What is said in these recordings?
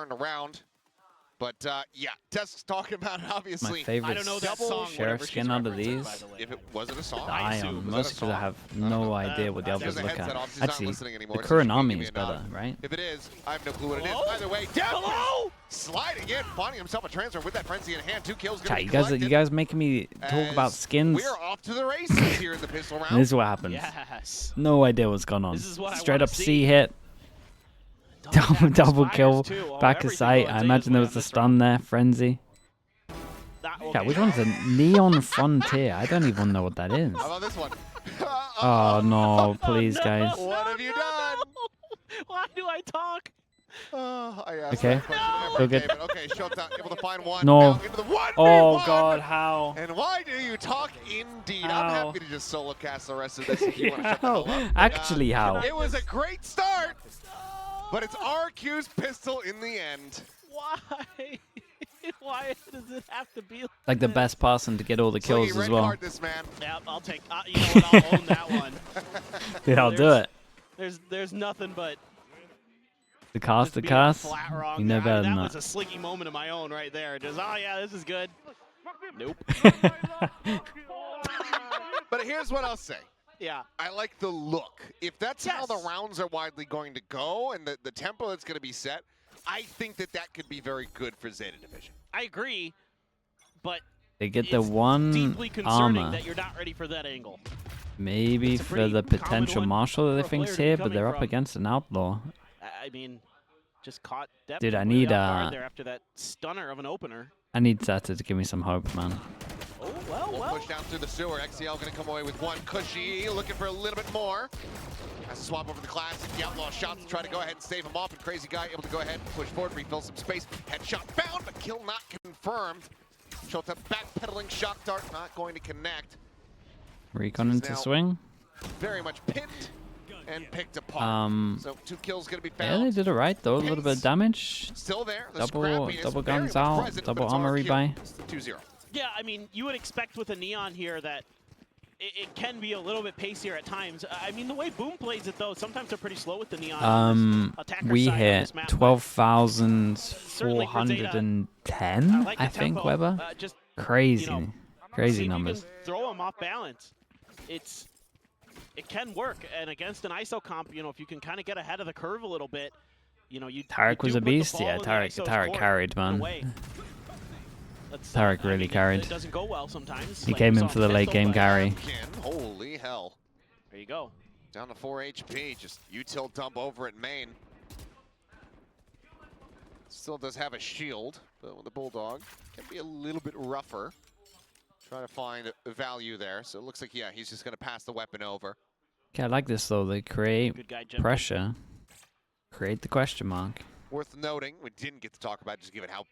turned around. But yeah, Tess talking about it, obviously. My favorite I don't know that song, sheriff skin out of these. If it wasn't a song, The Ion, mostly because I have no idea what the others There's a look headset at. off, she's not Actually, listening anymore, the so she can Kuronami give me is a nod. better, right? If it is, I have no clue what it is. Hello? Either way, Hello? sliding in, finding himself a transfer with that frenzy in hand. 2 kills gonna Chat, be you collected. guys making me talk about skins. We're off to the races here in the pistol round. And this is what happens. Yes. No idea what's going on. This is what I Straight wanna up see. C hit. Double kill. Too. Oh, Back of everything sight. going I Zeta's imagine there way was on a this stun round. there. Frenzy. Okay. Yeah, which one's a Neon Frontier? I don't even know what that is. How about this one? Oh no, please no. guys. What have you done? Why do I talk? I asked Okay. that question Go every get- day, but okay, Showtime able to find one. No. Now into the 1v1. Oh god, how? And why do you talk indeed? I'm How? happy to just solo cast the rest of this if you want to shut the How? hell up. Actually, how? It was a great start, but it's RRQ's pistol in the end. Why? Why does it have to be Like the this? best person to get all the kills Slinky, as red well. card this man. Yeah, I'll take. You know what? I'll own that one. Yeah, I'll do it. There's nothing but The cast, just the being cast. flat wrong You know there. better That than was that. a slinky moment of my own right there. Just oh yeah, this is good. Nope. But here's what I'll say. Yeah. I like the look. If that's how the Yes. rounds are widely going to go and the tempo that's going to be set, I think that that could be very good for Zeta Division. I agree, but They get the it's one deeply concerning armor. that you're not ready for that angle. Maybe It's a for pretty the common potential one marshal that for they a think's player to be here, but coming they're up from. against an outlaw. I mean, just caught depth Dude, I completely need, off guard uh, there after that stunner of an opener. I need Zeta to give me some hope, man. Oh well, We'll well. push down through the sewer. XCL going to come away with one. Cushy looking for a little bit more. Has to swap over the classic. The outlaw shots to try to go ahead and stave him off. And Crazy Guy able to go ahead and push forward, refill some space. Headshot found, but kill not confirmed. Shota backpedaling shot dart, not going to connect. Recon He's into now swing. Very much pinned and picked apart. So 2 kills going to be Yeah, found. they did it right though. A little bit of damage. Still there. The Double scrappiness very guns much out. present, Double but it's armor RRQ. rebuy. 2-0. Yeah, I mean, you would expect with a Neon here that it can be a little bit pacier at times. I mean, the way Boom plays it, though, sometimes they're pretty slow with the Neon. on this attacker We side on hit this map, but 12,410, like I the think, tempo. Weber. Just, Crazy, you know, see crazy if you numbers. can throw them off balance. It can work, and against an ISO comp, you know, if you can kind of get ahead of the curve a little bit, you know, you. Tarek was do a put the beast, ball yeah. in the Tarek ISO's Tarek court carried, in a man. way. That's, Tarek I really mean, carried. It doesn't go well sometimes. He like came we in saw for the late Pistol, game but carry. Holy hell. There you go. Down to 4 HP, just util dump over at main. Still does have a shield, but with the Bulldog, can be a little bit rougher. Trying to find a value there, so it looks like, yeah, he's just going to pass the weapon over. Okay, I like this though. They create Good guy, Jim. pressure. Create the question mark. Worth noting, we didn't get to talk about, just given how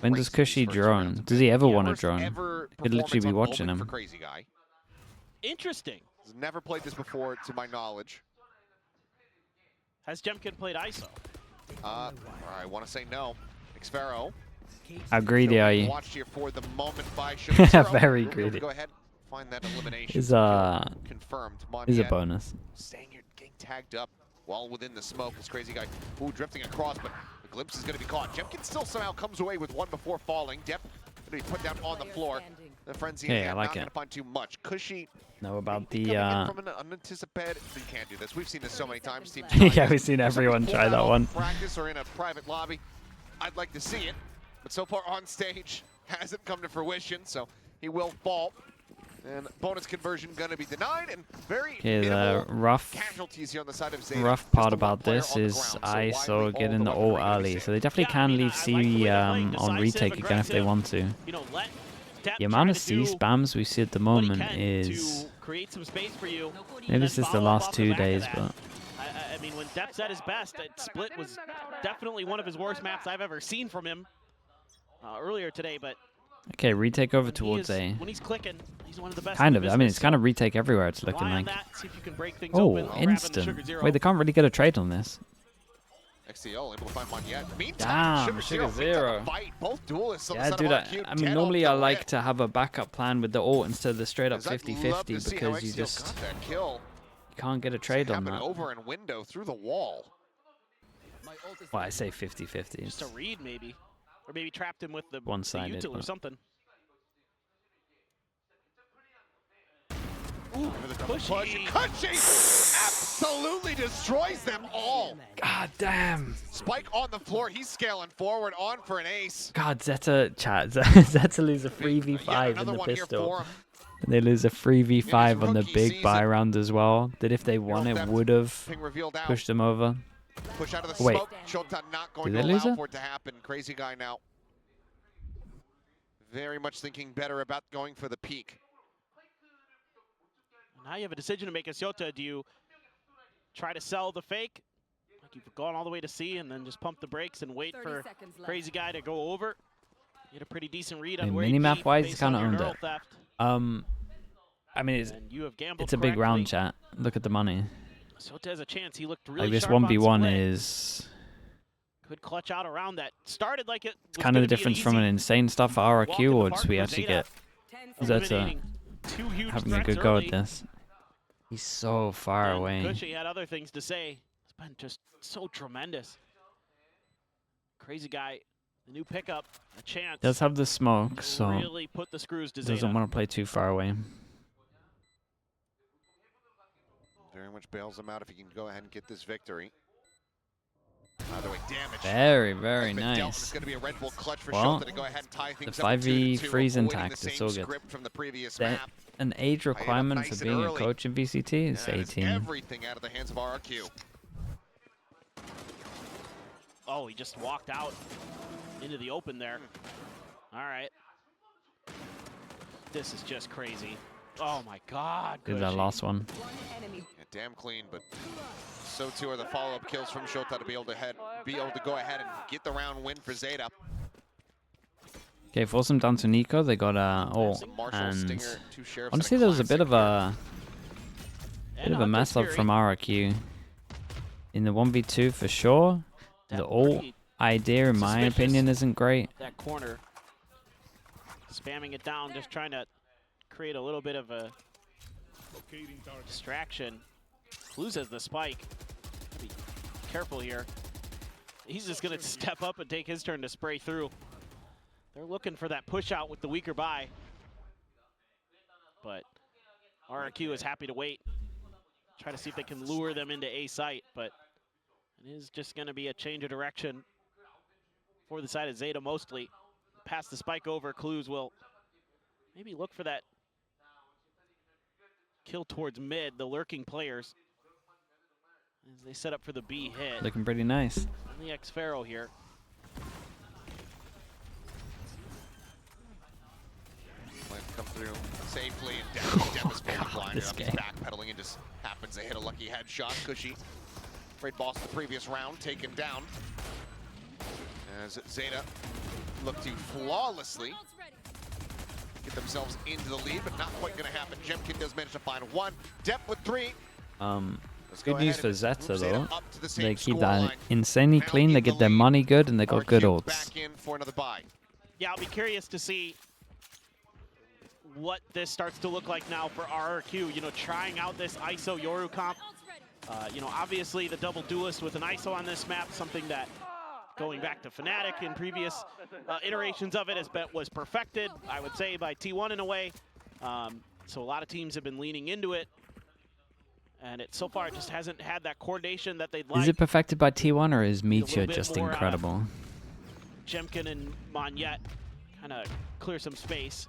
When does crazy Cushy these first rounds drone? have Does been. he ever Yeah, want to first drone? ever Could literally performance be on watching Omen him. For Crazy Guy. Interesting. He's never played this before, to my knowledge. Has Jemkin played ISO? I want to say no. Xfero. How greedy are you? Watched here for the moment by Shapiro. Very We'll be able to greedy. Go ahead, find that elimination. Is a confirmed. is a Montiel bonus. staying here, getting tagged up while within the smoke. This Crazy Guy, ooh, drifting across, but the glimpse is going to be caught. Jemkin still somehow comes away with one before falling. Depp going to be put down on the floor. The frenzy Hey, I not like going it. to find too much. Cushy Know about coming the in from an unanticipated. You can't do this. We've seen this so many times. Team yeah, we've seen everyone try that one. Practice or in a private lobby. I'd like to see it, but so far on stage hasn't come to fruition. So he will fall, and bonus conversion going to be denied, and very Okay, the minimal rough casualties here on the side of Zeta. rough Just part the one about player this on the is ground, I so saw widely getting the all ult weaponry early, safe. so they definitely Yeah, I can mean, leave I like C the way they're playing, on decisive, retake again if they aggressive. want to. You know, let Depp The amount try of to C do spams we see at the what he moment can is to create some space for you. maybe this is the last 2 days, but I mean, when Depp's at his best, that split was definitely one of his worst maps I've ever seen from him earlier today. But okay, retake over when towards A. when he's clicking, he's one of the best. Kind in of. the I mean, business, it's kind of so retake everywhere. It's looking rely on like. that, see if you can break things Oh, open, grabbing the instant. Sugar Zero. Wait, they can't really get a trade on this. XCL able to find one yet. Damn, Meantime, Sugar picked up Zero. a fight. Both duelists on the Yeah, side dude. of RRQ, I mean, dead normally off I the like rip. to have a backup plan with the ult instead of the straight up 'Cause I'd 50-50 love to see how because you XCL just got that kill. can't get a trade on Happened that. over and window through the wall. Well, I say 50-50. Just a read, maybe. Or maybe trapped him with the One-sided, util or but- something. Cushy absolutely destroys them all. God damn. Spike on the floor. He's scaling forward on for an ace. God, Zeta, chat. Zeta lose a 3v5 Yet in another the one here pistol. for him. And they lose a 3v5 on the rookie big buy season. round as well. That if they won, it would have Ping revealed out. pushed them over. Push out of the Wait. smoke. Shota not going Did to they lose allow it? for it to happen. Crazy guy now. Very much thinking better about going for the peak. Now you have a decision to make as Yota. Do you try to sell the fake, like you've gone all the way to C, and then just pump the brakes and wait for Crazy Guy to go over? Get a pretty decent read on I mean, where he'd be minimap-wise, he's based on kinda your owned neural it. theft. I mean, And you have gambled it's a big round, correctly. chat. Look at the money. Sota has a chance. He looked really Like this sharp on 1v1 split. is Could clutch out around that. Started like it was kind of gonna the be an difference from easy an insane stuff for walk in RRQ, the or park do we for actually Zeta. get Zeta Eliminating two huge having a threats good go early. at this? He's so far And away. Cushy had other things to say. It's been just so tremendous. Crazy Guy, the new pickup, a chance. Does have the smoke, to so really put the screws to doesn't Zeta. want to play too far away. Very much bails him out if he can go ahead and get this victory. Either way, damage. Very, has very been dealt, and nice. It's going to be a Red Bull clutch for Well, Shota to go ahead and tie things the up to 2-2, 5v freeze avoiding intact the is same so good. script from the previous That map. an age requirement nice for and being a early. coach in VCT is And it's 18. everything out of the hands of RRQ. Oh, he just walked out into the open there. All right. This is just crazy. Oh my God. Did that Cushy. last one. Yeah, damn clean, but so too are the follow-up kills from Shota to be able to go ahead and get the round win for Zeta. Okay, force them down to Nico. They got ult, Some Marshall, and Stinger, two Sheriffs, honestly, and there was a bit Classic. of a And bit of a Hunter mess up Fury. from RRQ in the 1v2 for sure. That The ult pretty idea, in my suspicious. opinion, isn't great. that corner, spamming it down, just trying to create a little bit of a distraction. Clues has the spike. Be careful here. He's just gonna step up and take his turn to spray through. They're looking for that push out with the weaker buy, but RRQ is happy to wait. Try to see if they can lure them into A site, but it is just gonna be a change of direction for the side of Zeta mostly. Pass the spike over, Clues will maybe look for that kill towards mid, the lurking players, as they set up for the B hit. Looking pretty nice. And the X-Pharaoh here. Plan to come through safely and down. Dep is fully blinded this up. He's game. backpedaling and just happens to hit a lucky headshot. Cushy, great boss the previous round, taken down. As Zeta look to flawlessly get themselves into the lead, but not quite going to happen. Jemkin does manage to find one. Dep with 3. Let's go Good news ahead for and Zeta move though. up to the same They keep score that line. insanely Now clean. in They the get their lead. money good, and they got good RRQ ults. back in for another bye. Yeah, I'll be curious to see what this starts to look like now for RRQ. You know, trying out this ISO Yoru comp. You know, obviously the double duelist with an ISO on this map, something that going back to Fnatic in previous iterations of it was perfected, I would say, by T1 in a way. So a lot of teams have been leaning into it. And so far, it just hasn't had that coordination that they'd like. Is it perfected by T1 or is little Meteor bit just more out of- incredible? Jemkin and Monyet kind of clear some space.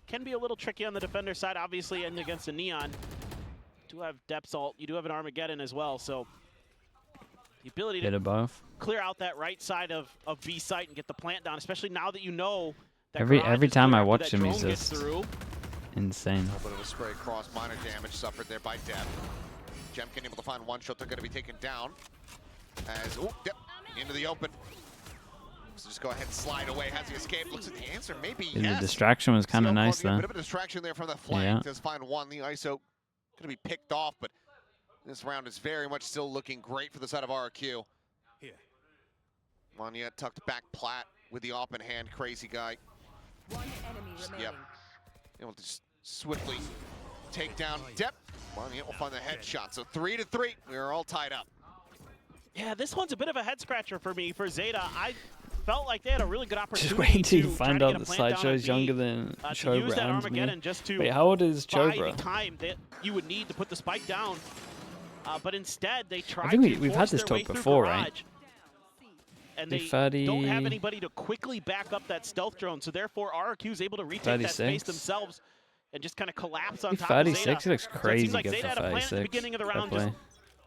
Can be a little tricky on the defender side, obviously, and against a Neon. You do have depth ult, you do have an Armageddon as well, so the ability Bit to of both. clear out that right side of B site and get the plant down, especially now that you know that Every garage is time clear I after watch that him, he's drone gets just through. insane. A little bit of a spray cross, minor damage suffered there by Dep. Jemkin able to find one shot. They're going to be taken down. As, Dep into the open. So just go ahead and slide away. Has he escaped? Looks like the answer maybe And yes. the distraction was kind of CL nice causing a there. bit of a distraction there from the flank. Yeah. Does find one. The ISO going to be picked off, but this round is very much still looking great for the side of RRQ. Monyet tucked back plat with the open hand. Crazy guy. One enemy remaining. Yep. Able to just swiftly take down Dep. Monyet will find the headshot. So 3-3. We are all tied up. Yeah, this one's a bit of a head scratcher for me for ZETA. I felt like they had a really good opportunity. Just wait until you to find try to out get the a plant down sideshow on is B, younger than to use Chobra that and me. Armageddon just to Wait, how old is buy the Chobra? time that you would need to put the spike down. But instead, they tried I think to we've had force this their way talk through before, garage, right? and The they 30 don't have anybody to quickly back up that stealth drone, so therefore RRQ is able to retake that 36. space themselves and just kind of collapse on I top think of 36 ZETA. looks So it crazy seems like good ZETA for had a plan at the 36. beginning of the That round, play. just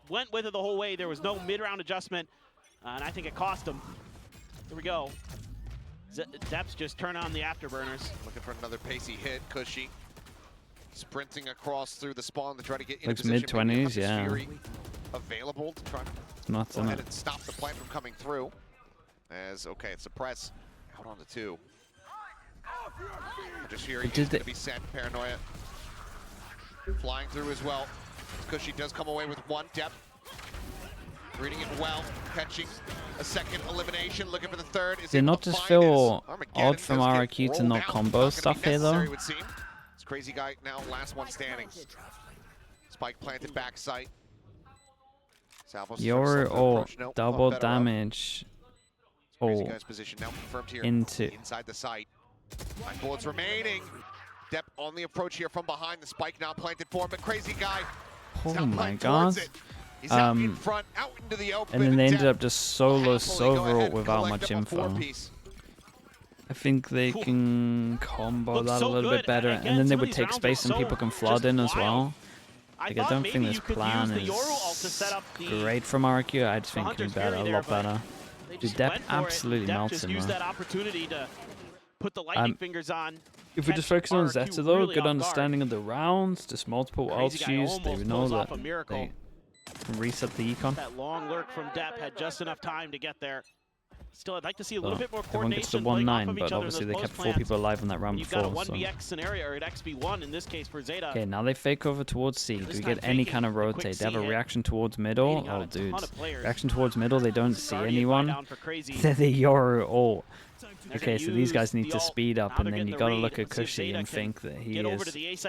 went with it the whole way. There was no mid-round adjustment, and I think it cost them. Here we go. Depps just turn on the afterburners. Looking for another pacey hit. Cushy sprinting across through the spawn to try to get into Looks position. Maybe mid-20s, yeah. Fury available to try to Not go in ahead it. and stop the plant from coming through. As, okay, it's a press out on the 2. Just Fury is going to be sent. Paranoia flying through as well. Cushy does come away with 1 depth. Reading it well, catching a second elimination, looking for the 3rd. Did not just feel odd from RRQ to not combo stuff here though? This crazy guy now last one standing. Spike planted backside. Your double damage. Crazy guy's position now confirmed here inside the site. 9 bullets remaining. Depp on the approach here from behind. The spike now planted for him, but crazy guy. Oh my god. He's out in front, out into the open. And then they ended up just solo Sovereign without much info. I think they can combo that a little bit better, and then they would take space and people can flood in as well. Like, I don't think this plan is great from RRQ. I just think it can be better, a lot better. Dude, Depp absolutely melts him, that opportunity to put the lightning fingers on. If we just focus on ZETA though, good understanding of the rounds, just multiple ults used, they would know that they can reset the econ. That long lurk from Depp had just enough time to get there. Still, I'd like to see a little bit more Everyone gets to coordination. 1-9, but obviously they kept 4 people alive in that round You've before. got a 1vx scenario, or an XV1 in this case for ZETA. Okay, now they fake over towards C. Do we get any kind of rotate? They have a reaction towards middle. Oh, dude. Reaction towards middle, they don't see anyone. They're the Yoru ult. Okay, so these guys need to speed up, and then you gotta look at Cushy and think that he is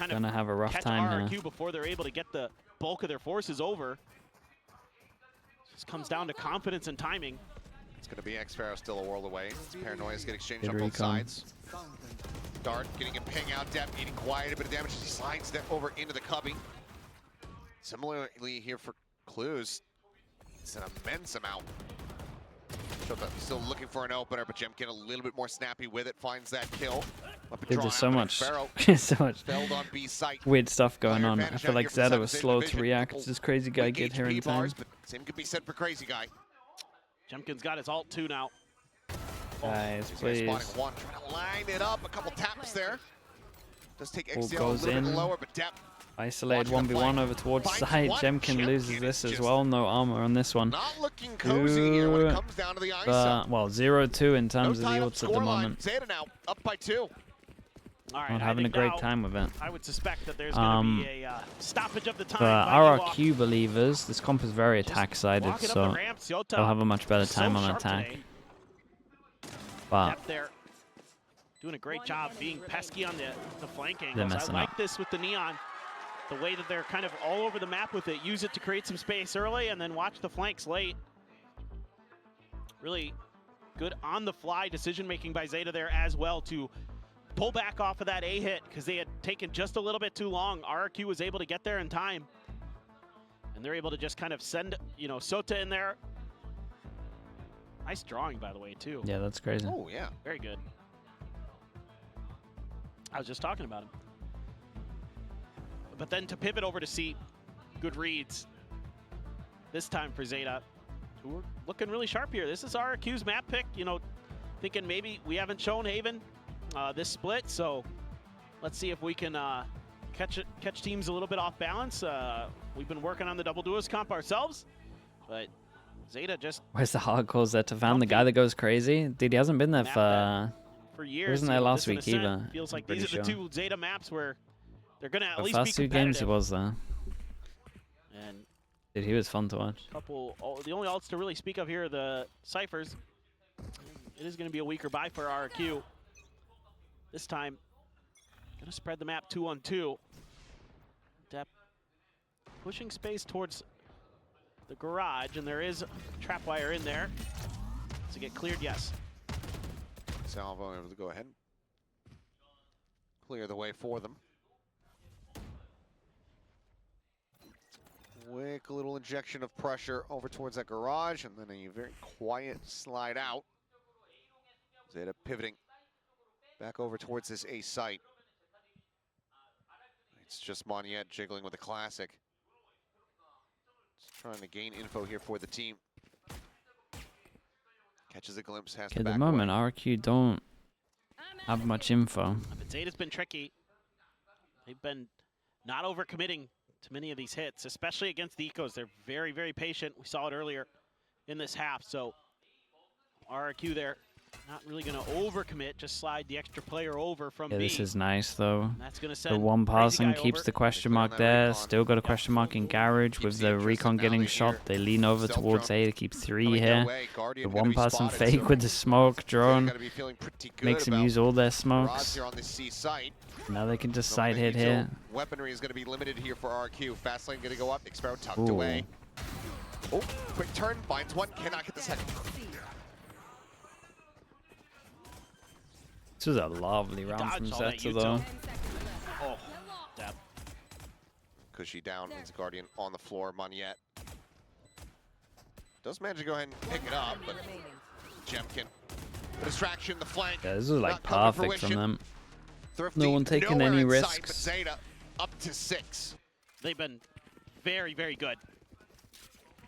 gonna have a rough time here. Before they're able to get the bulk of their forces over. Just comes down to confidence and timing. It's going to be X-Pharaoh still a world away. Paranoia's get exchanged on both sides. Dart getting a ping out, Depp needing quite a bit of damage as he slides Depp over into the cubby. Similarly here for Clues, it's an immense amount. Still looking for an opener, but Jemkin a little bit more snappy with it, finds that kill. There's so much, weird stuff going on. I feel like ZETA was slow to react to this crazy guy get here in time. Same could be said for crazy guy. Jemkin's got his ult 2 now. Guys, please. Spotting 1, trying to line it up, a couple taps there. Does take XCL goes a little in. bit lower, but Depp. Isolated 1v1 over towards side. Jemkin loses this as well. No armor on this one. Not looking cozy here when it comes down to the ISO. Well, 0-2 in terms of the ults at the moment. ZETA now up by 2. All right, not having a great time with it. I would suspect that there's going to be a stoppage of the time. For RRQ believers, this comp is very attack-sided, so they'll have a much better time on attack. But there, doing a great job being pesky on the flank angles. They're messing I like up. this with the Neon. The way that they're kind of all over the map with it. Use it to create some space early and then watch the flanks late. Really good on-the-fly decision-making by ZETA there as well to pull back off of that A hit because they had taken just a little bit too long. RRQ was able to get there in time. And they're able to just kind of send, Sota in there. Nice drawing, by the way, too. yeah, that's crazy. Oh, yeah. Very good. I was just talking about him. But then to pivot over to C, good reads. This time for ZETA, who are looking really sharp here. This is RRQ's map pick, thinking maybe we haven't shown Haven this split, so let's see if we can catch teams a little bit off balance. We've been working on the double duos comp ourselves, but ZETA just... Where's the hardcore ZETA fan? The guy that goes crazy? Dude, he hasn't been there for years. He wasn't there last week either. Feels like these are the 2 ZETA maps where they're going to at least the be first 2 competitive. games he was there. And Dude, he was fun to watch. The only ults to really speak of here are the Cyphers. It is going to be a weaker buy for RRQ. This time, going to spread the map 2-on-2. Depp pushing space towards the garage, and there is trap wire in there. To get cleared, yes. Salvo able to go ahead and clear the way for them. Quick little injection of pressure over towards that garage, and then a very quiet slide out. ZETA pivoting back over towards this A site. It's just Moniette jiggling with a classic. Just trying to gain info here for the team. Catches a glimpse, has to At back the moment, away. RRQ don't have much info. But ZETA's been tricky. They've been not overcommitting to many of these hits, especially against the ecos. They're very, very patient. We saw it earlier in this half. So RRQ there, not really going to overcommit, just slide the extra player over from Yeah, B. this is nice though. And that's going to send The one Crazy passing Guy keeps over. the question Clear on mark that there. recon. Still got a question mark in garage Keeps with the the interest, recon and now getting they shot. hear They lean over stealth towards drone A to keep 3 coming their here. way. Guardian The gonna one be passing spotted, fake so with the smoke ZETA drone gotta be feeling pretty good makes them about use all their Rods smokes. here on this C site. Now they can just No side hit here. Weaponry is going to be limited here for RQ. Fast lane going to go up. Xpero tucked Ooh. away. Oh, quick turn. Finds one. Cannot get the second. This was a lovely round from dodged all that ZETA util. though. Oh, depth. Cushy down. Means Guardian on the floor. Moniette does manage to go ahead and pick it up, but Jemkin. The distraction, the flank. Yeah, this was like not coming to perfect from fruition. them. Thrifty, No one taking nowhere any in sight, risks. but ZETA up to 6. They've been very, very good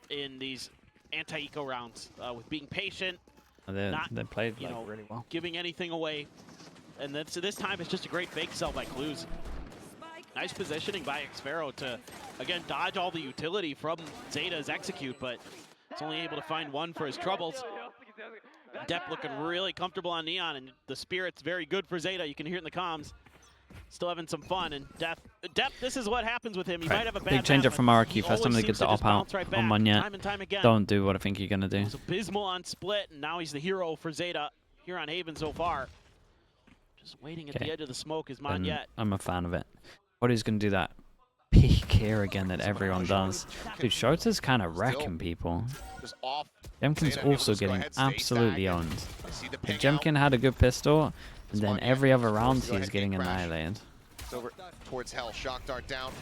in these anti-eco rounds with being patient, They played you like know, really well. giving anything away. And then, so this time it's just a great fake sell by Clues. Nice positioning by Xpero to, again, dodge all the utility from ZETA's execute, but it's only able to find one for his troubles. Depp looking really comfortable on Neon, and the spirit's very good for ZETA. You can hear it in the comms. Still having some fun, and Depp, this is what happens with him. He might have a bad Big change map, up from but RRQ. he First time they always get seems the to just op out bounce right on back, Moniette. time and time again. Don't do what I think you're gonna do. He was abysmal on split, and now he's the hero for ZETA here on Haven so far. Just waiting at the edge of the smoke is And Moniette. I'm a fan of it. What he's gonna do that peek here again that everyone does. Dude, Shota's kind of wrecking people. Just off. Jemkin's ZETA able also to go getting ahead, stay absolutely stagnant. owned. I see the If ping out. Jemkin had a good pistol, and then Moniette every other forced round to go ahead he's and getting crash. annihilated. It's over towards Hell. Shock dart down.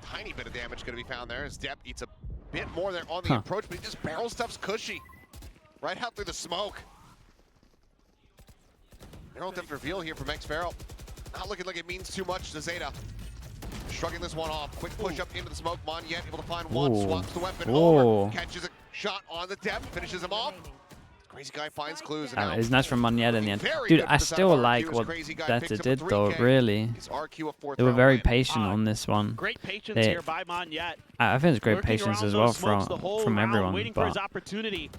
Tiny bit of damage going to be found there as Depp eats a bit more there on the approach, but he just barrel stuffs Cushy right out through the smoke. Arrow depth reveal here from Xpero. Not looking like it means too much to ZETA. Shrugging this one off. Quick push up into the smoke. Moniette able to find one. Ooh. Swaps the weapon Ooh. over. Catches a shot on the Depp. Finishes him off. Crazy Guy finds Clues. And now It's nice from Moniette in the end. very Dude, good I for the side still of RRQ like as what Crazy Guy ZETA picks up a did though, 3K. really. It's RQ a 4th They were round very win. patient on this one. Great patience They- here by Moniette. I think it's great Lurking patience around as those well smokes the whole from round, everyone. waiting for his But opportunity.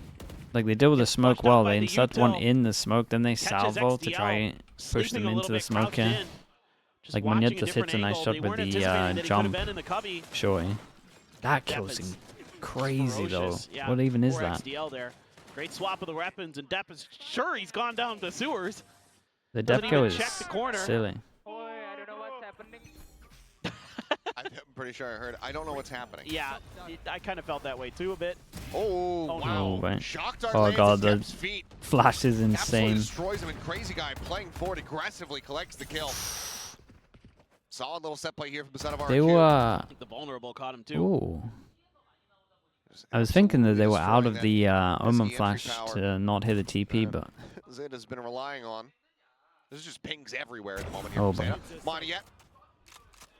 like they did with the Gets smoke flushed out well. by They the insert one util. in the smoke, then they Catches salvo to XDL, try and push sleeping them a little into the bit, smoke crouched here. in. Just Like watching Moniette a just hits a different nice angle. shot They with weren't the anticipating that he could have jump. been in the cubby. Shorty. That Depp kills is him crazy though. ferocious. Yeah, What even is poor that? XDL there. Great swap of the weapons, and Depp is sure he's gone down the sewers. The Doesn't depth kill even is check the corner. silly. I don't know what's happening. I'm pretty sure I heard. I don't know what's happening. Yeah, I kind of felt that way too a bit. Oh, Oh, wow. no. Right. Shock dart Oh, lands God, at the Depp's feet. Flash is Absolutely insane. destroys him, and Crazy Guy playing forward aggressively collects the kill. Solid little set play here from the side of They RQ. were. I think the vulnerable caught him too. Ooh. Just I was thinking that they were out of absolutely the destroying Omen that entry Flash power. to not hit a TP, Uh, but ZETA's been relying on. This is just pings everywhere at the moment here Oh, from boy. ZETA. Moniette.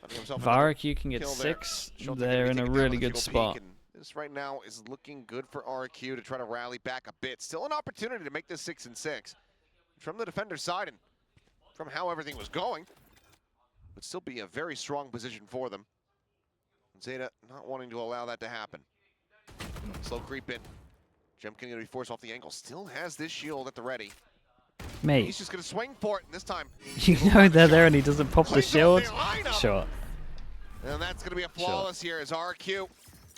Finding himself if another RRQ can get kill there. 6, Schultz they're gonna be in a taken down really with good single spot. peek, and this right now is looking good for RRQ to try to rally back a bit. Still an opportunity to make this 6-6 from the defender's side and from how everything was going. Would still be a very strong position for them. ZETA not wanting to allow that to happen. Slow creep in. Jemkin going to be forced off the angle. Still has this shield at the ready. Mate, He's just going to swing for it, and this time you know they're there and he doesn't pop the plays shield? off the lineup. Sure. And that's going to be a flawless here as RQ.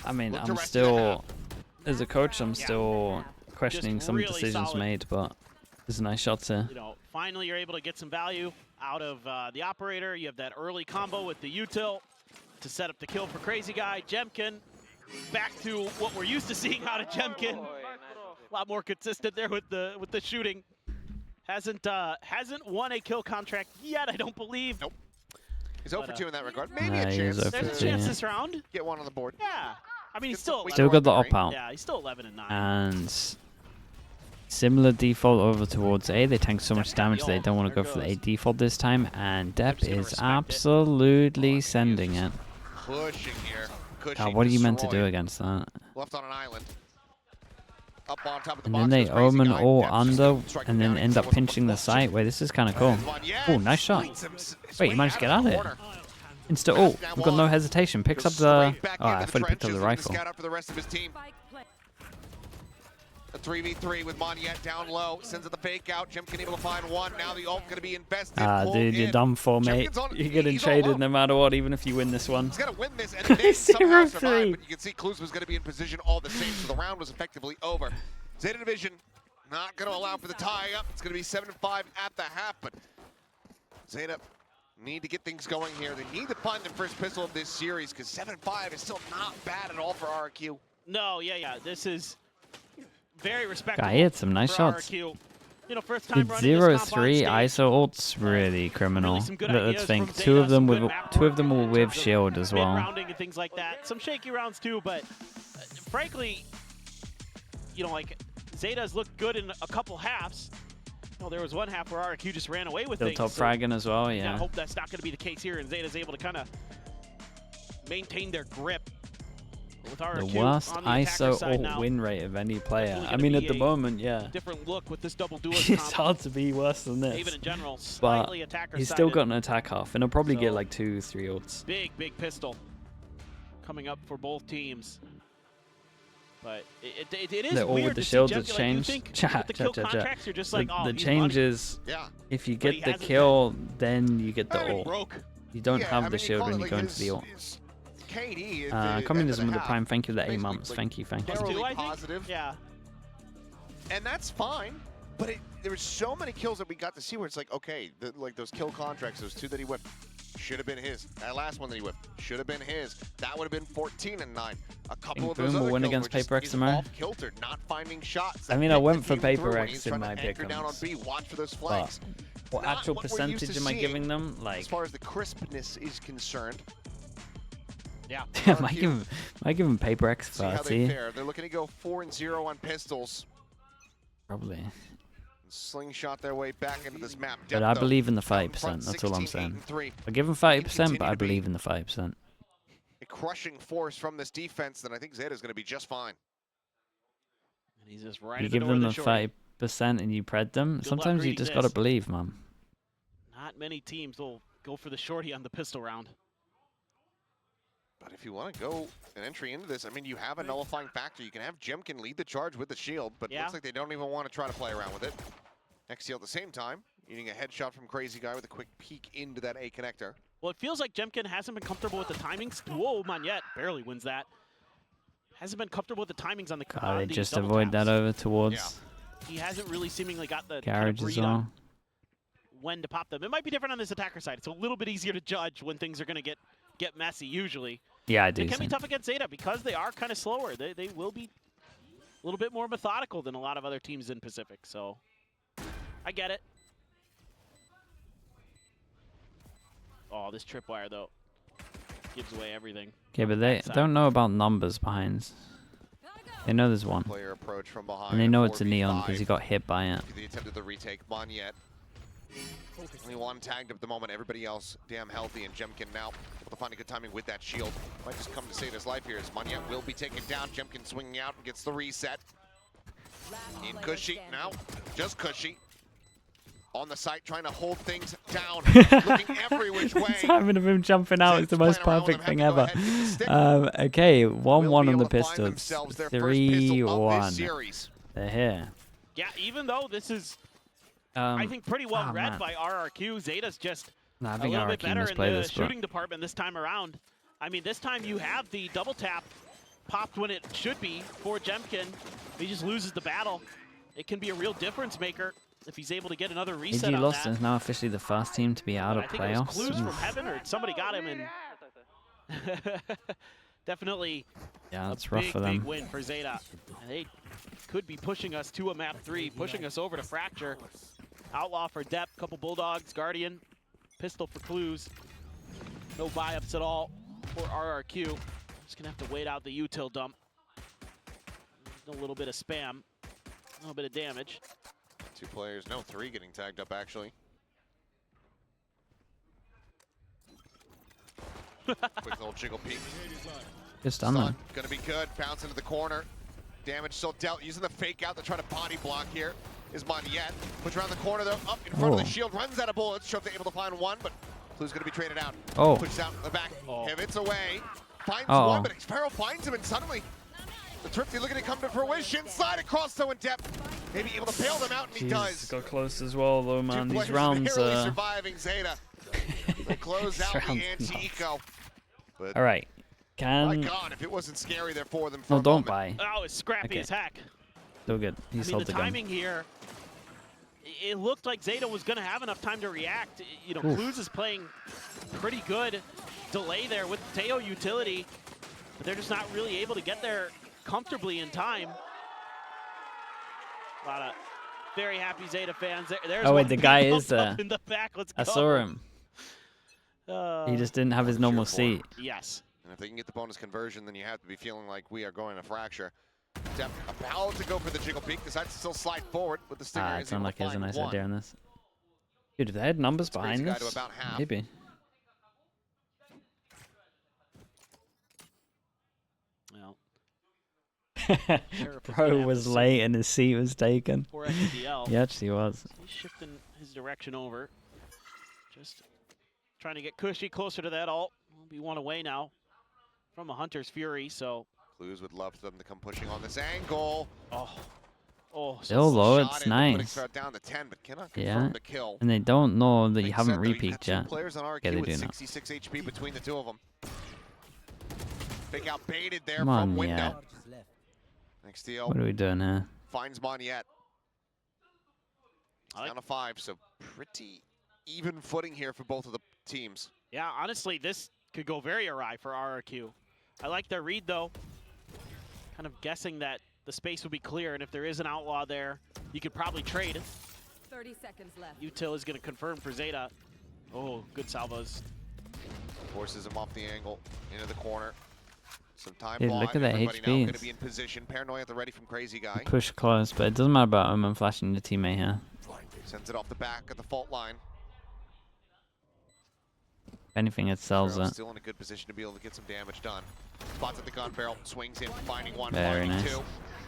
I mean, Look to I'm rest it still, as a coach, I'm still Just questioning some really decisions solid. made, but there's a nice shot here. You know, finally you're able to get some value out of the operator. You have that early combo with the util to set up the kill for Crazy Guy. Jemkin back to what we're used to seeing out of Jemkin. A lot more consistent there with the shooting. Hasn't won a kill contract yet, I don't believe. Nope. He's 0 for 2 in that regard. Maybe Nah, a he chance. is 0 for There's a 2, chance yeah. this round. Get one on the board. Yeah. I mean, he's still Still got the op out. Yeah, he's still 11 and 9. And similar default over towards A. They tank so much damage they don't want to go for the A default this time. And Depp is absolutely sending it. Pushing here. God, what are you meant to do against that? Left on an island. Up on top of the And box then they goes Crazy omen Guy. all Depp's under just striking and then down end up someone pinching the with site. Wait, this is kind of cool. Oh, nice shot. Wait, you managed to get out of it. Insta ult. We've got no hesitation. Picks up the... Oh, I thought he picked up the rifle. Scout out for the rest of his team. A 3v3 with Moniette down low. Sends it the fake out. Jemkin able to find one. Now the ult going to be invested. Ah, dude, you're done for, mate. You're getting traded no matter what, even if you win this one. He's got to win this and then somehow survive. 0-3. But you can see Clues was going to be in position all the same, so the round was effectively over. Zeta Division not going to allow for the tie-up. It's going to be 7-5 at the half, but Zeta need to get things going here. They need to find the first pistol of this series because 7-5 is still not bad at all for RRQ. No, yeah. This is very respectable. Guy hit some nice shots. RRQ. You know, first time Dude, running this comp on 0-3 stage. ISO ult's really criminal. Really some good Let's ideas think. from Two Zeta, of them some with good map two of them work were in with terms of shield as well. mid-rounding and things like that. Some shaky rounds too, but frankly, you know, like Zeta's looked good in a couple halves. Well, there was one half where RRQ just ran away with Still things. top fragging as well, I yeah. hope that's not going to be the case here, and Zeta's able to kind of maintain their grip with RRQ The worst on the attacker ISO side ult now. win rate of any player. Definitely I gonna mean, be at the a moment, yeah. Different look with this double duelist It's comp. hard to be worse than this. Even in general, But slightly attacker he's still sided. got an attack half, and he'll probably get So- like 2-3 ults. Big pistol coming up for both teams. But it is They're all weird with the to see shields Jemkin, that's like, changed. you think Chat, with the kill contracts, you're just like, oh, the he's change money. is, Yeah. if you But he get the hasn't kill, then you get I the mean, ult. broke. You don't Yeah, have I the mean, shield call when it you like go into the ult. his KD is the Communism end with of the Prime, half. thank you for the 8 Basically, months. like, Thank you. Terribly Two, I think? positive. Yeah. And that's fine, but there were so many kills that we got to see where it's like, okay, like those kill contracts, those two that he whipped, should have been his. That last one that he whipped should have been his. That would have been 14 and 9. A couple Think of those Boom will other win kills against were just Paper X he's tomorrow? off-kiltered, not finding shots. I That mean, I pick went that for came Paper through when X he's in trying my to anchor down on pick'ems. B. Watch for those flanks. What Not actual what we're used percentage to am I seeing giving them? Like, As far as the crispness is concerned, Yeah. am I giving Paper X see how they 30? fare. They're looking to go 4-0 on pistols. Probably. Slingshot their way back into this map. But I Depth, believe in the though, out in 5%. front, That's all I'm 16, saying. 8-3. I give them 30%, but continue I to be- believe in the 5%. A crushing force from this defense, then I think Zeta's going to be just fine. And he's just right You at the give door them of the the shorty. 5% and you pred them. luck Sometimes you reading just gotta this. believe, man. Not many teams will go for the shorty on the pistol round. But if you want to go an entry into this, I mean, you have a nullifying factor. You can have Jemkin lead the charge with the shield, but it Yeah. looks like they don't even want to try to play around with it. XCL at the same time, eating a headshot from Crazy Guy with a quick peek into that A connector. Well, it feels like Jemkin hasn't been comfortable with the timings. Whoa, Moniette barely wins that. Hasn't been comfortable with the timings on the They the just double avoid taps. that over towards Yeah. He hasn't really seemingly got the kind garage of as read on well. when to pop them. It might be different on this attacker side. It's a little bit easier to judge when things are going to get messy usually. Yeah, I do It can be think. tough against Zeta because they are kind of slower. They will be a little bit more methodical than a lot of other teams in Pacific. So I get it. Oh, this tripwire though gives away everything. Okay, but they Backside. don't know about numbers behind. They know there's one. Player approach from behind. And they know it's a 4v5. neon because he got hit by it. They attempted the retake. Moniette. Only one tagged at the moment. Everybody else damn healthy. And Jemkin now able to find a good timing with that shield. Might just come to save his life here as Moniette will be taken down. Jemkin swinging out and gets the reset. In Cushy now. Just Cushy. On the site trying to hold things down. Looking every which way. The timing of him jumping out is the most perfect thing ever. Okay, 1-1 on the Pistols. 3-1. They're here. Yeah, even though this is, I think, pretty well read man. by RRQ, Zeta's just Nah, I a think little bit RRQ better in misplayed the this, but shooting department this time around. I mean, this time you have the double tap popped when it should be for Jemkin. He just loses the battle. It can be a real difference maker if he's able to get another reset AG on lost that. and is now officially the first team to be out But of I think it was playoffs. clues from Oof. heaven or somebody got him and definitely Yeah, a it's rough big, for big them. win for ZETA. And they could be pushing us to a map 3, pushing us over to Fracture. Outlaw for Depth, couple Bulldogs, Guardian, Pistol for Clues. No buy-ups at all for RRQ. Just gonna have to wait out the util dump. A little bit of spam, a little bit of damage. 2 players, no, 3 getting tagged up actually. Quick little jiggle peek. Good stun then. Gonna be good. Bounce into the corner. Damage still dealt. Using the fake out to try to body block here is Mondiette. Push around the corner though. Up in front of the shield. Runs out of bullets. Show if they're able to find one, but Clue's gonna be traded out. Oh. Pushes out the back. Pivots away. Finds Oh. one, but Sparrow finds him, and suddenly the Thrifty looking to come to fruition. Slide across though in Depth. Maybe able to bail them out, and he does. Got close as well though, man. 2 These players rounds barely surviving ZETA. They close These out the rounds anti-eco. But all right. my Can God, if it wasn't scary there for them for no, a don't moment. buy. Oh, it's scrappy Okay. as heck. So good. I He's mean, held the the gun. timing here, it looked like ZETA was going to have enough time to react. You know, Oof. Clues is playing pretty good delay there with Teo utility, but they're just not really able to get there comfortably in time. A lot of very happy ZETA fans. There's Oh, wait, one the being guy pumped is there. up in the back. Let's I go. saw him. He just didn't have his normal Cheer seat. Yes. And if they can get the bonus conversion, then you have to be feeling like we are going to Fracture. Depth about to go for the jiggle peek. Decides to still slide forward with the stinger. It's not like he has a nice idea on this. Dude, if they had numbers behind guy to this, about half. maybe. Well, Bro was late and his seat was taken. poor XDL. He actually was. He's shifting his direction over. Just trying to get Cushy closer to that ult. We'll be one away now from a Hunter's Fury, so. Clues would love them to come pushing on this angle. Oh, Still low, Shot it's in, putting nice. Stroud down to 10, but cannot confirm the kill. And they don't know that you Makes haven't sense, though. You've got repeaked 2 yet. players on RRQ Yeah, they with do now. 66 HP between the 2 of them. Fake out baited there Come from on, window. Next deal What are we doing here? finds Mondiette. I like- Down to 5, so pretty even footing here for both of the teams. Yeah, honestly, this could go very awry for RRQ. I like their read, though. Kind of guessing that the space would be clear, and if there is an outlaw there, you could probably trade. 30 seconds left. Util is going to confirm for ZETA. Oh, good salvos. Forces him off the angle into the corner. Some time Dude, block. look at that Everybody now HPs. going to be in position. Paranoia at the ready from Crazy Guy. Push close, but it doesn't matter about him. I'm flashing the teammate here. Sends it off the back at the fault line. If anything, it sells Sparrow's it. still in a good position to be able to get some damage done. Spots at the gun barrel, swings in, finding one, Very finding nice. 2.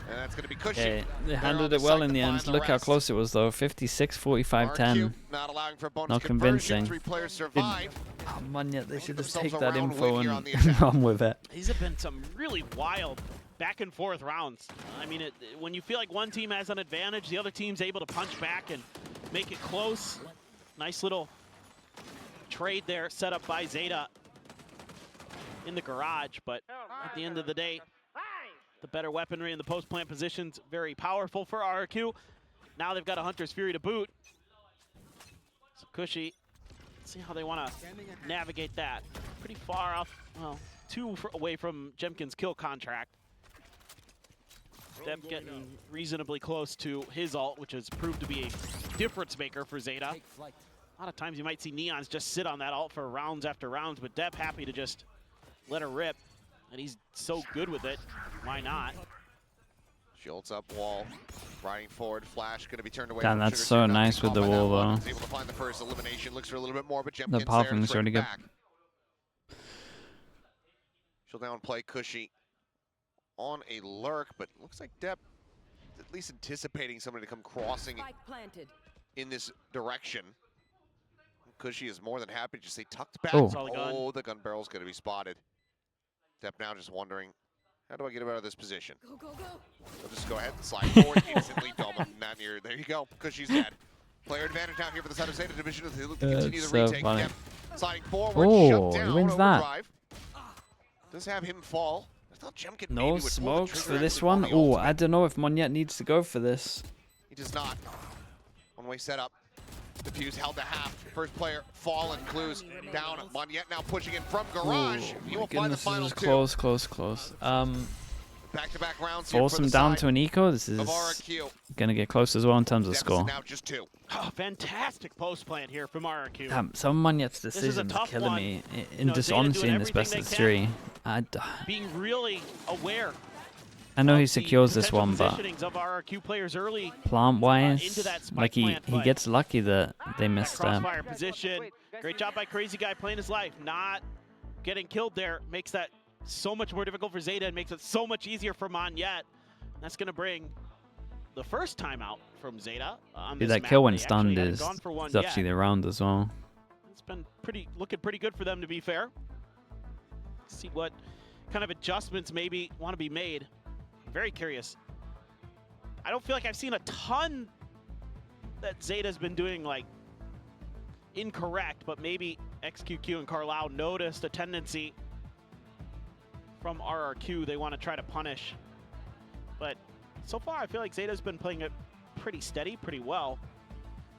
And that's going to be Cushy. Okay, they They're handled on it well site in to the find end. the Look how rest. close it was, though. 56, 45, 10. RRQ not allowing for a bonus Not conversion. convincing. 3 players survive. Oh, man, yeah, they should just themselves take a that round info win here on and the attack. run with it. These have been some really wild back and forth rounds. I mean, when you feel like one team has an advantage, the other team's able to punch back and make it close. Nice little trade there set up by ZETA in the garage, but at the end of the day, the better weaponry in the post-plant positions, very powerful for RRQ. Now they've got a Hunter's Fury to boot. So Cushy, let's see how they want to navigate that. Pretty far off, well, 2 away from Jemkin's kill contract. Deb getting reasonably close to his ult, which has proved to be a difference maker for ZETA. A lot of times you might see Neons just sit on that ult for rounds after rounds, but Deb happy to just let her rip, and he's so good with it. Why not? Shields up wall, riding forward. Flash going to be turned away. Damn, from that's Sugar so Sugar. Not nice being with the caught by that wall, one. though. He's able to find the first elimination. Looks for a little bit more, but Jemkin's popping there is to bring really it good. back. She'll down play Cushy on a lurk, but looks like Depp at least anticipating somebody to come crossing Spike planted. in this direction. Cushy is more than happy to just stay tucked back. Oh. Saw the gun. Oh, the gun barrel's going to be spotted. Depp now just wondering, how do I get out of this position? Go, go, go. They'll just go ahead and slide forward instantly. Not near. There you go. Cushy's dead. Player advantage now here for the side of ZETA division as they look to continue the so retake. funny. Depp sliding forward, Oh, shut he down, wins that. overdrive. Does have him fall. I thought Jemkin maybe No would pull the smokes trigger for this actually on one. the Oh, ultimate. I don't know if Mondiette needs to go for this. He does not. One-way setup. The fuse held to half. First player fallen. Clues down. Monyet now pushing in from garage. He will find the final two. Close, close, close. Back-to-back rounds Force here him down to an eco. This is RRQ. gonna get close as well in terms of score. Now just 2. Oh, fantastic post plant here from RRQ. Some Monyet's decision is killing one. me. You In know, dishonesty Zeta in this doing best of everything 3. Being really aware. I know he of the secures this potential one, but positionings of RRQ players early. Into plant-wise, that spike like he plant, gets lucky that they that missed crossfire position. Great job by Crazy Guy playing his life. Not getting killed there makes that so much more difficult for Zeta and makes it so much easier for Monyet. That's going to bring the first timeout from Zeta on this that map. kill when They stunned actually is haven't gone for one actually yet. the round as well. It's been looking pretty good for them, to be fair. See what kind of adjustments maybe want to be made. Very curious. I don't feel like I've seen a ton that Zeta's been doing like incorrect, but maybe XQQ and Carlisle noticed a tendency from RRQ they want to try to punish. But so far I feel like Zeta's been playing it pretty steady, pretty well.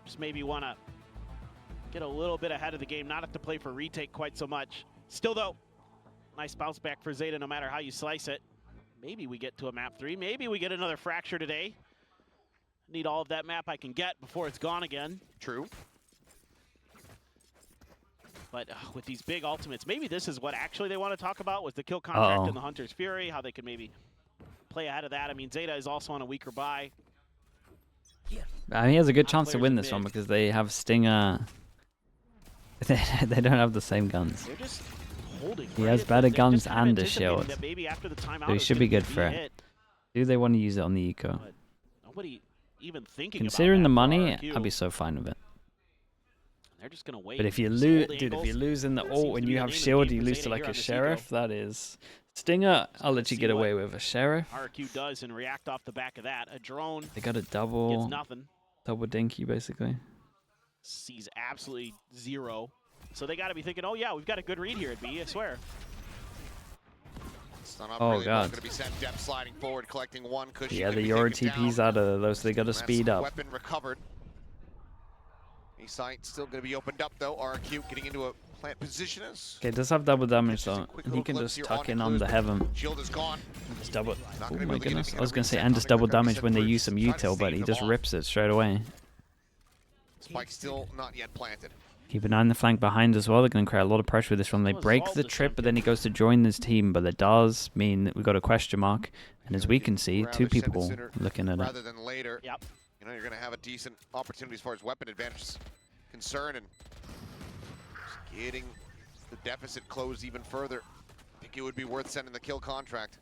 Just maybe want to get a little bit ahead of the game, not have to play for retake quite so much. Still though, nice bounce back for Zeta no matter how you slice it. Maybe we get to a map 3. Maybe we get another fracture today. Need all of that map I can get before it's gone again. True. But with these big ultimates, maybe this is what actually they want to talk about, was the kill contract and the Hunter's Fury, how they could maybe play ahead of that. I mean, Zeta is also on a weaker buy. He has a good chance to win this one because they have Stinger. They don't have the same guns. They're just holding. He has better guns and a shield. So he should be good for it. Do they want to use it on the eco? But nobody even thinking Considering about the that money, for RRQ. I'd be so fine with it. They're just gonna wait. But if you Just lose, hold dude, if angles. you lose in the Seems ult to and be you the have name of the shield, game you for lose Zeta to like here a on this sheriff. eco. That is Stinger. I'll let you See get what away with a sheriff. RRQ does and react off the back of that. A drone They got a gets double nothing. dinky basically. Sees absolutely 0. So they got to be thinking, oh yeah, we've got a good read here at B, I swear. Stun up Oh, really God. Going to be sent. Depth sliding forward, collecting 1 cushion. Yeah, gonna the be Euro taken TP's down. out of those, so they got to That's speed up. Weapon recovered. A site still going to be opened up though. RRQ getting into a plant position. Okay, does have double damage Just a though. quick He little can glimpse just here tuck on in Clues, under but heaven. Shield is gone. Just double. Not Oh gonna be my able to get goodness. anything I was on gonna say, reset. and just They're double gonna damage reset when they first, use some try to util, but save he them just all. rips it straight away. Spike still not yet planted. Keep an eye on the flank behind as well. They're going to create a lot of pressure with this one. They break the trip, but then he goes to join his team. But it does mean that we've got a question mark. And as we can see, Rather 2 send it people sooner looking at it. rather than later. Yep. You know, you're going to have a decent opportunity as far as weapon advantage is concerned, and just getting the deficit closed even further. I think it would be worth sending the kill contract.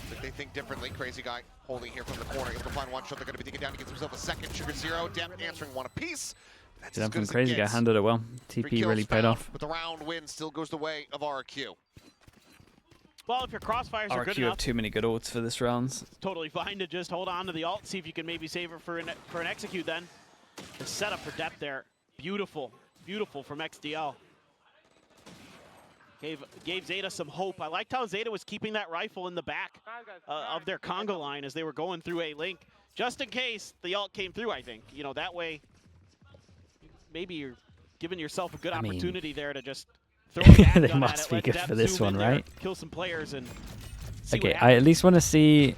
But they think differently. Crazy Guy holding here from the corner, able to find 1 shot. They're going to be taken down. He gets himself a second. Sugar 0. Depth answering 1 apiece. That's as Them good from as it Crazy Guy gets. handled it well. 3 TP kills really paid found, off. But the round win still goes the way of RRQ. Well, if your crossfires are good RRQ enough, have too many good ults for this round. it's totally fine to just hold on to the ult, see if you can maybe save it for an execute then. The setup for depth there, beautiful, beautiful from XDL. Gave Zeta some hope. I liked how Zeta was keeping that rifle in the back of their conga line as they were going through a link, just in case the ult came through, I think. You know, that way, maybe you're giving yourself a good opportunity there to just throw a gun They at must it, be let good depth for this zoom in one, there, right? kill some players and see Okay, what I happens. at least want to see.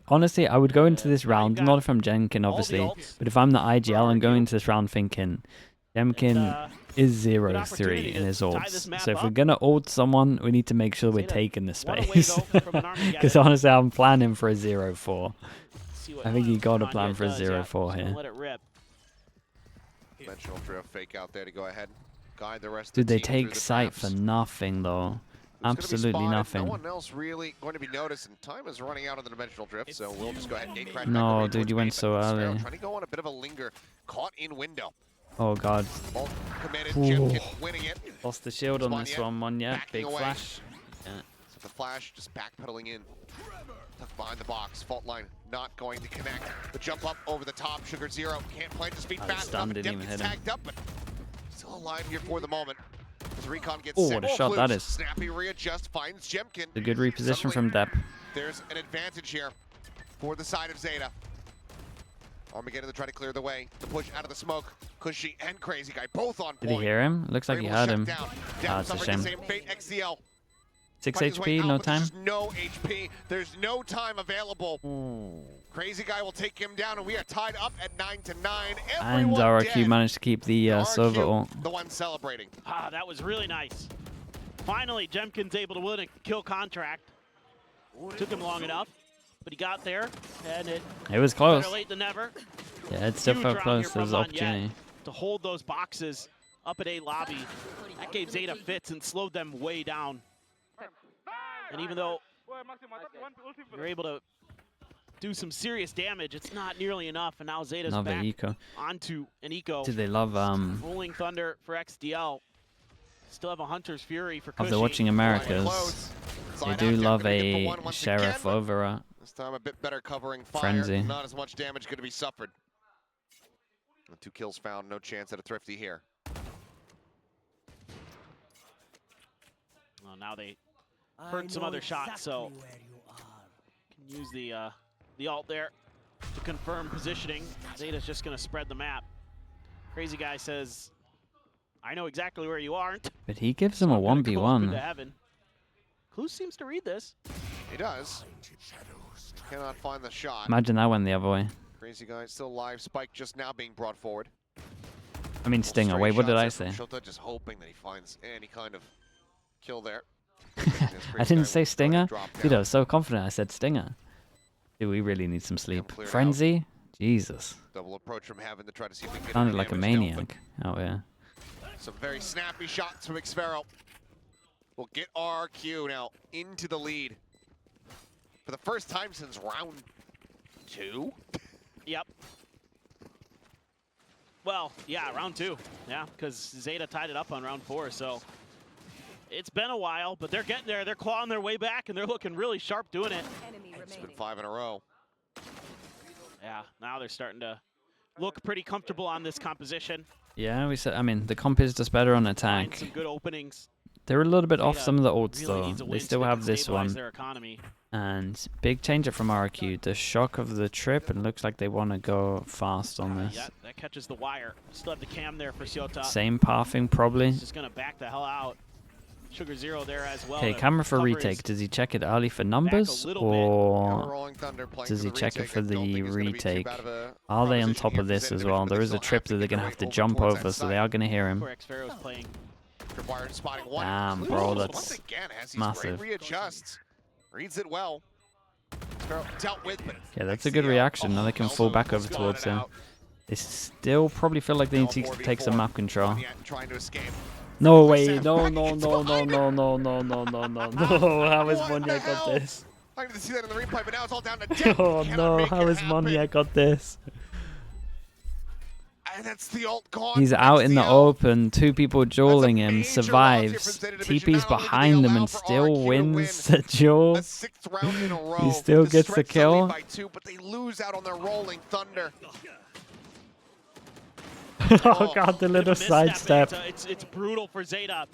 Honestly, I would go into this round, not if I'm Jenkin, obviously, ults but if I'm the IGL, I'm going into this round thinking Jemkin is 0-3 opportunity in his to tie this ults. map So if we're up. going to ult someone, we need to make sure we're Zeta taking the one away, space. though, from an Armageddon. Because honestly, I'm planning for a 0-4. See what I think you got to Monyet plan for a does, yeah. 0-4 Just gonna here. let it rip. Dimensional drift fake out there to go ahead. Guide the rest Dude, of the they team through take the sight traps. for nothing, though. Who's gonna be Absolutely spotted? nothing. No one else really going to be noticed, and time is running out on the dimensional drift, so we'll just go ahead and gate crack No, back dude, you went so Sparrow early. trying to go on a bit of a linger, caught in window. Oh, God. Bolt committed, Ooh. Jemkin winning it. Lost the shield on this one, Monyet. backing Big away. flash. Yeah. So the flash just backpedaling in. Tucked behind the box, fault line not going to connect. The jump up over the top, Sugar 0 can't play to speed Oh, fast stun enough. didn't Depth even gets hit him. tagged up, but still alive here for the moment. As Recon gets Oh, set. what a shot that is. Snappy readjust, finds Jemkin. A good reposition Suddenly, from Depp. There's an advantage here for the side of Zeta. Armageddon to try to clear the way. The push out of the smoke. Cushy and Crazy Guy both on point. Did he hear him? Looks like he heard him. Ah, it's a shame. Same fate, XCL. 6 Fighting his way HP, out, no but there's time. just no HP. There's no time available. Crazy Guy will take him down, and we are tied up at 9-9. And Everyone RRQ dead. managed to keep the Sova RRQ, ult. the one celebrating. Ah, that was really nice. Finally, Jemkin's able to win a kill contract. Took him long enough, but he got there, and It was close. better late than never. Yeah, it still Huge felt round close. here There was from opportunity. to hold those boxes up at A lobby. That gave ZETA fits and slowed them way down. And even though they're able to do some serious damage, it's not nearly enough. And now ZETA's Another back eco. onto an eco. Did they love Rolling Thunder for XDL. Still have a Hunter's Fury for Cushy. After watching Americas, they do love a sheriff over a This time a bit better covering fire. Frenzy. Not as much damage going to be suffered. 2 kills found. No chance at a Thrifty here. Well, now they heard some other shots, so can use the ult there to confirm positioning. ZETA's just going to spread the map. Crazy Guy says, I know exactly where you aren't. But he gives him a I'm gonna go up into 1v1. heaven. Clue seems to read this. He does. Cannot find the shot. Imagine that went the other way. Crazy Guy still alive. Spike just now being brought forward. I mean Stinger. Wait, what did I say? Shota just hoping that he finds any kind of kill there. I didn't say Stinger? Dude, I was so confident I said Stinger. Dude, we really need some sleep. cleared out. Frenzy? Jesus. Double approach from heaven to try to see if we can get Sounded any like a damage dealt, maniac. Oh, yeah. but some very snappy shots from Xfero. Will get RRQ now into the lead. For the first time since round 2? Yep. Well, yeah, round 2. Yeah, because ZETA tied it up on round 4, so it's been a while, but they're getting there. They're clawing their way back, and they're looking really sharp doing it. Enemy It's been remaining. 5 in a row. Yeah, now they're starting to look pretty comfortable on this composition. Yeah, we said, I mean, the comp is just better on Find attack. some good openings. They're a little bit off ZETA some of the ults, really though. needs a They win still so have can this stabilize one. their economy. And big change up from RRQ. The shock of the trip, and looks like they want to go fast on this. Yeah, that catches the wire. Still have the cam there for Siota. Same pathing, probably. He's just going to back the hell out. Sugar Zero there as well. Okay, to camera for cover his retake. Does he check it early for numbers, little bit. or Rolling Thunder playing does for he the check it retake. for I don't the think it's gonna be too retake? bad of a Are they on proposition top here of for this Zen as Division, well? but There they is a still trip that they're make going to their have to way jump towards that over, so they side. are going to hear him. Where Xfero's playing. Required spotting one. Damn, Clues bro, once that's again as he's massive. great readjusts. Reads it well. Dealt with, but Yeah, that's a good reaction. Now they can fall back over towards him. They still probably feel like they need to take some map control. Trying to escape. No way, no, no, no, no, no, no, no, no, no, no, no. How is What the Monya got hell? this? I need to see that in the replay, but now it's all down to Jet. Oh Cannot no, make how it is happen. Monya got this? And that's the ult gone. He's from out in the XCL. open, 2 people dueling him, major loss survives, here for ZETA Division. TP's Not only did they behind him allow and for still RRQ to wins win the duel. A 6th round in a row. He still to gets the stretch kill. lead by 2, but they lose out on their Rolling Thunder. Oh god, the little sidestep. It's brutal for ZETA.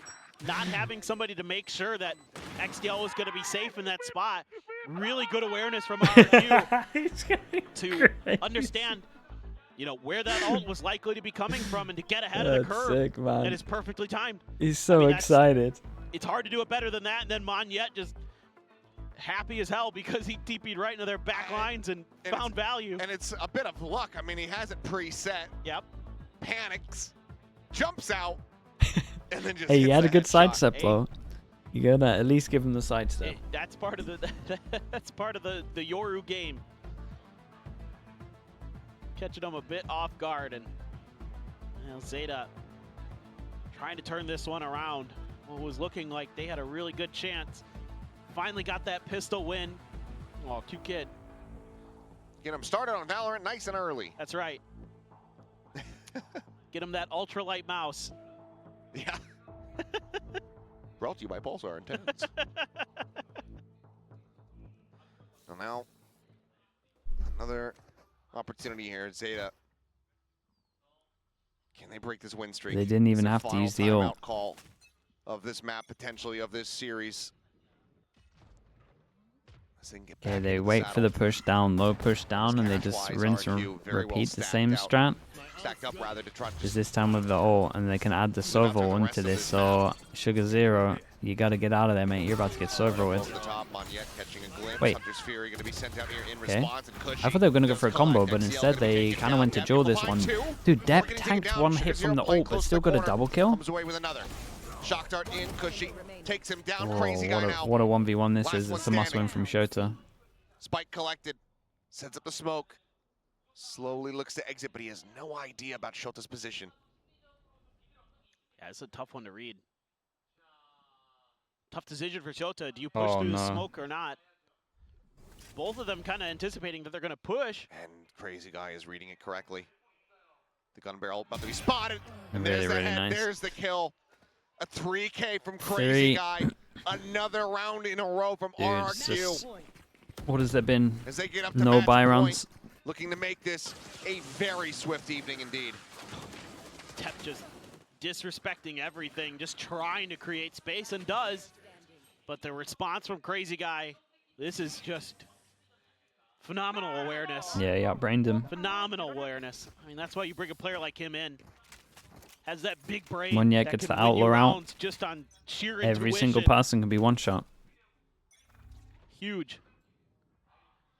Not having somebody to make sure that XDL was going to be safe in that spot. Really good awareness from RRQ to understand, you know, where that ult was likely to be coming from and to get ahead of the curve. Sick, man. And it's perfectly timed. He's so mean, excited. It's hard to do it better than that. And then Monyet just happy as hell because he TP'd right into their back lines and found value. And it's a bit of luck. I mean, he has it preset. Yep. Panics, jumps out, and then just Hey, he hits had a the good headshot. sidestep Hey. though. You gotta at least give him the sidestep. That's part of the that's part of the Yoru game. Catching them a bit off guard, and well, ZETA trying to turn this one around. What was looking like they had a really good chance. Finally got that pistol win. Oh, cute kid. Get him started on Valorant nice and early. That's right. Get him that ultralight mouse. Yeah. Brought to you by Pulsar Intense. So now, another opportunity here at ZETA. Can they break this win streak? They didn't even It's have to final use the timeout ult. call of this map, potentially of this series. Okay, they wait for the push down, low push down, and they just rinse and repeat the same strat. Just this time with the ult, and they can add the Sova into this. So Sugar Zero, you got to get out of there, mate. You're about to get Sova with. Wait. Okay. I thought they were going to go for a combo, but instead they kind of went to duel this one. Dude, Depp tanked one hit from the ult, but still got a double kill. Shock dart in, Cushy takes him down. Whoa, Crazy guy now. what a 1v1 this is. It's a must win from Shota. Spike collected, sets up the smoke, slowly looks to exit, but he has no idea about Shota's position. Yeah, it's a tough one to read. Tough decision for Shota. Do you push through the smoke or not? Both of them kind of anticipating that they're going to push. And Crazy guy is reading it correctly. The gun barrel about to be spotted. And Really, there's the really head, nice. there's the kill. A 3K from Crazy guy. Another round in a row from RRQ. What has there been? As they get up to No match buy point, runs. looking to make this a very swift evening indeed. Tep just disrespecting everything, just trying to create space, and does. But the response from Crazy guy, this is just phenomenal awareness. Yeah, he outbrained him. Phenomenal awareness. I mean, that's why you bring a player like him in. Has that big brain. Monyet that gets can the win you outlaw out. rounds just on sheer Every intuition. single person can be one shot. Huge.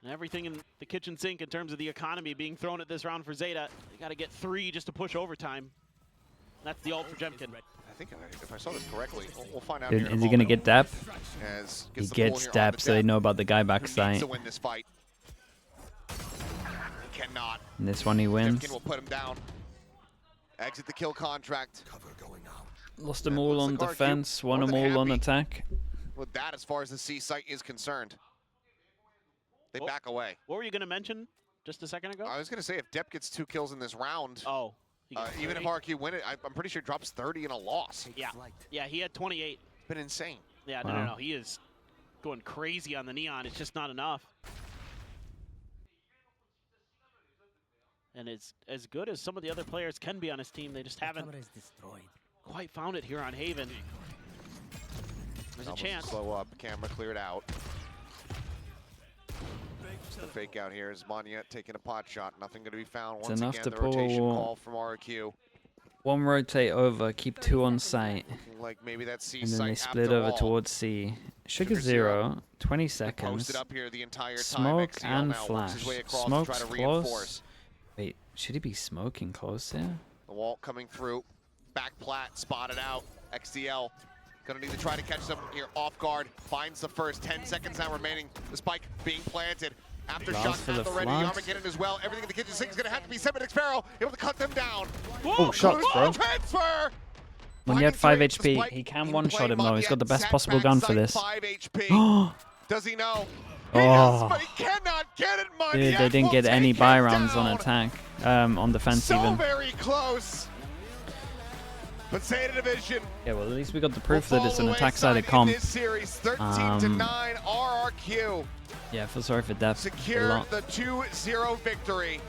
And everything in the kitchen sink in terms of the economy being thrown at this round for ZETA. They got to get 3 just to push overtime. That's the ult for Jemkin. I think if I saw this correctly, we'll find out. Dude, is he going to get Depp? He the gets pull here on Depp, the so they Depp, know about the guy who backside. needs to win this fight. He cannot. And this one he wins. Jemkin will put him down. Exit the kill contract. Lost them all on defense, won them all on attack. With that, as far as the C site is concerned, they back away. What were you going to mention just a second ago? I was going to say, if Depp gets 2 kills in this round, Oh. even if RRQ win it, I'm pretty sure he drops 30 in a loss. Yeah. Yeah, he had 28. It's been insane. Yeah, no. He is going crazy on the Neon. It's just not enough. And it's as good as some of the other players can be on his team. They just haven't quite found it here on Haven. There's a chance. Slow up, camera cleared out. The fake out here is Monyet taking a pot shot. Nothing going to be found. Once enough again, to the rotation pull call from RRQ. One rotate over, keep 2 on site. Looking like maybe that C And then site they split after over all. towards C. Sugar Zero, 20 seconds. Posted up here the entire time. Smoke XCL and now works his flash. way across to Smoke's try to close. reinforce. Wait, should he be smoking close here? The wall coming through. Back plat, spotted out. XCL gonna need to try to catch them here off guard. Finds the first 10 seconds now remaining. The spike being planted. After Last shot for at the the ready, flash. Armageddon as well. Everything in the kitchen sink is gonna have to be sent, but Xpero able to cut them down. Oh, shots, bro. Transfer! When he had 5 HP, he can one-shot him though. He's got the best possible gun for this. 5 HP. Does he know? He Oh. does, but he cannot get it, Dude, Monyet they didn't will get any take buy him rounds on down. attack, on defense So even. very close. But ZETA Division. Yeah, well, at least we got the proof that it's an will fall attack-sided wayside comp. in this series, 13-9 RRQ. Yeah, I feel sorry for Depp a Secure lot. the 2-0 victory.